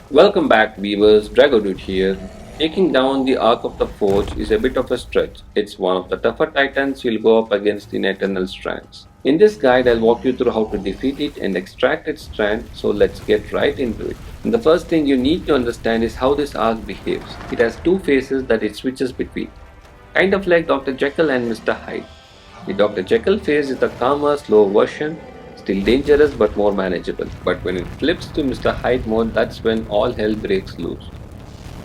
Welcome back, viewers. Dragodude here. Taking down the Ark of the Forge is a bit of a stretch. It's one of the tougher titans you'll go up against in Eternal Strands. In this guide, I'll walk you through how to defeat it and extract its strand, so let's get right into it. And the first thing you need to understand is how this Ark behaves. It has two phases that it switches between, kind of like Dr. Jekyll and Mr. Hyde. The Dr. Jekyll phase is the calmer, slower version, still dangerous but more manageable. But when it flips to Mr. Hyde mode, that's when all hell breaks loose.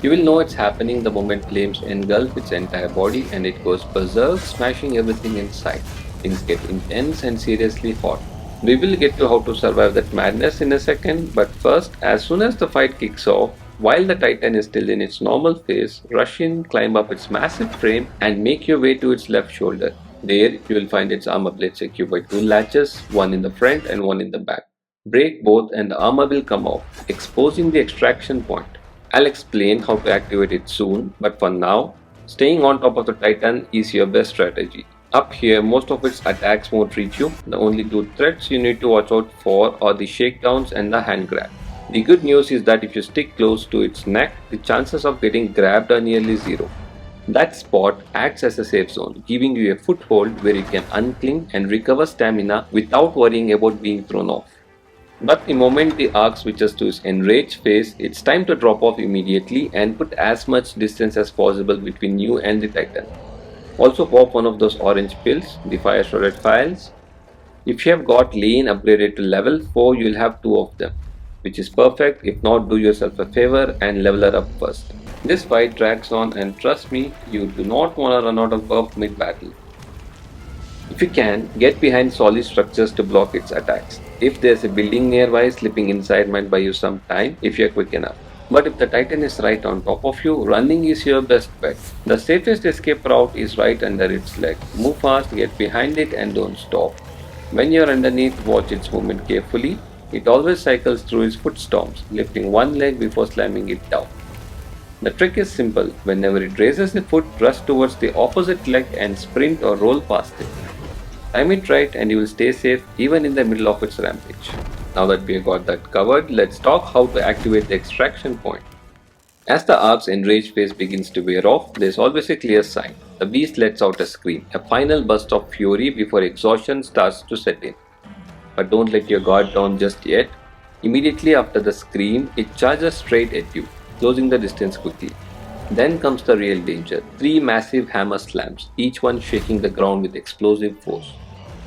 You will know it's happening the moment flames engulf its entire body and it goes berserk, smashing everything in sight. Things get intense and seriously hot. We will get to how to survive that madness in a second, but first, as soon as the fight kicks off, while the Titan is still in its normal phase, rush in, climb up its massive frame, and make your way to its left shoulder. There, you will find its armor plate secured by two latches, one in the front and one in the back. Break both and the armor will come off, exposing the extraction point. I'll explain how to activate it soon, but for now, staying on top of the Titan is your best strategy. Up here, most of its attacks won't reach you. The only two threats you need to watch out for are the shakedowns and the hand grab. The good news is that if you stick close to its neck, the chances of getting grabbed are nearly zero. That spot acts as a safe zone, giving you a foothold where you can uncling and recover stamina without worrying about being thrown off. But the moment the arc switches to its enraged phase, it's time to drop off immediately and put as much distance as possible between you and the Titan. Also pop one of those orange pills, the fire shrouded files. If you have got Lane upgraded to level 4, you'll have two of them, which is perfect. If not, do yourself a favor and level her up first. This fight drags on and trust me, you do not want to run out of buff mid-battle. If you can, get behind solid structures to block its attacks. If there's a building nearby, slipping inside might buy you some time if you're quick enough. But if the Titan is right on top of you, running is your best bet. The safest escape route is right under its leg. Move fast, get behind it and don't stop. When you're underneath, watch its movement carefully. It always cycles through its foot stomps, lifting one leg before slamming it down. The trick is simple. Whenever it raises a foot, thrust towards the opposite leg and sprint or roll past it. Time it right and you will stay safe even in the middle of its rampage. Now that we have got that covered, let's talk how to activate the extraction point. As the Ark's enraged phase begins to wear off, there is always a clear sign. The beast lets out a scream, a final burst of fury before exhaustion starts to set in. But don't let your guard down just yet. Immediately after the scream, it charges straight at you, closing the distance quickly. Then comes the real danger. Three massive hammer slams, each one shaking the ground with explosive force.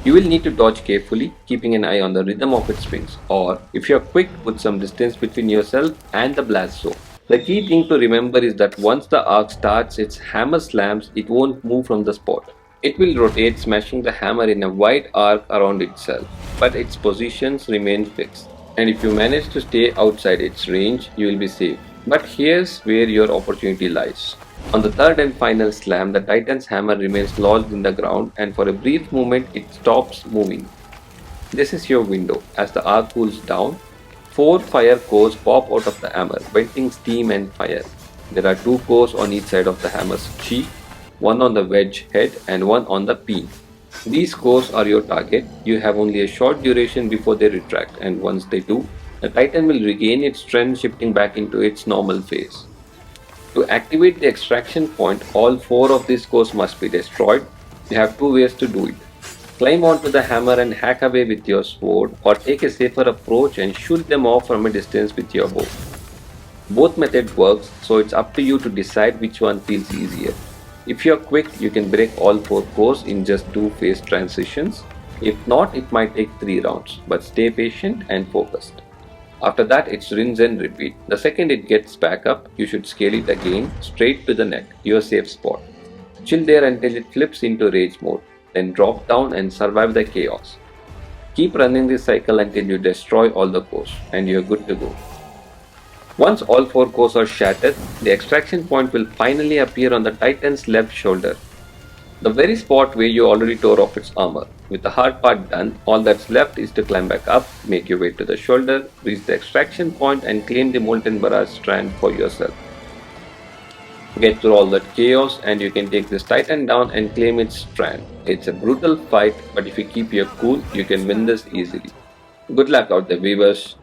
You will need to dodge carefully, keeping an eye on the rhythm of its swings, or if you are quick, put some distance between yourself and the blast zone. The key thing to remember is that once the arc starts its hammer slams, it won't move from the spot. It will rotate, smashing the hammer in a wide arc around itself, but its positions remain fixed. And if you manage to stay outside its range, you will be safe. But here's where your opportunity lies. On the third and final slam, the Titan's hammer remains lodged in the ground and for a brief moment it stops moving. This is your window. As the arc cools down, four fire cores pop out of the hammer, venting steam and fire. There are two cores on each side of the hammer's cheek, one on the wedge head and one on the peen. These cores are your target. You have only a short duration before they retract, and once they do, the Titan will regain its strength, shifting back into its normal phase. To activate the extraction point, all four of these cores must be destroyed. You have two ways to do it. Climb onto the hammer and hack away with your sword, or take a safer approach and shoot them off from a distance with your bow. Both methods works, so it's up to you to decide which one feels easier. If you're quick, you can break all four cores in just two phase transitions. If not, it might take 3 rounds, but stay patient and focused. After that, it's rinse and repeat. The second it gets back up, you should scale it again, straight to the neck, your safe spot. Chill there until it flips into rage mode, then drop down and survive the chaos. Keep running this cycle until you destroy all the cores, and you're good to go. Once all four cores are shattered, the extraction point will finally appear on the Titan's left shoulder, the very spot where you already tore off its armor. With the hard part done, all that's left is to climb back up, make your way to the shoulder, reach the extraction point and claim the Molten Barrage strand for yourself. Get through all that chaos and you can take this Titan down and claim its strand. It's a brutal fight, but if you keep your cool, you can win this easily. Good luck out there, viewers.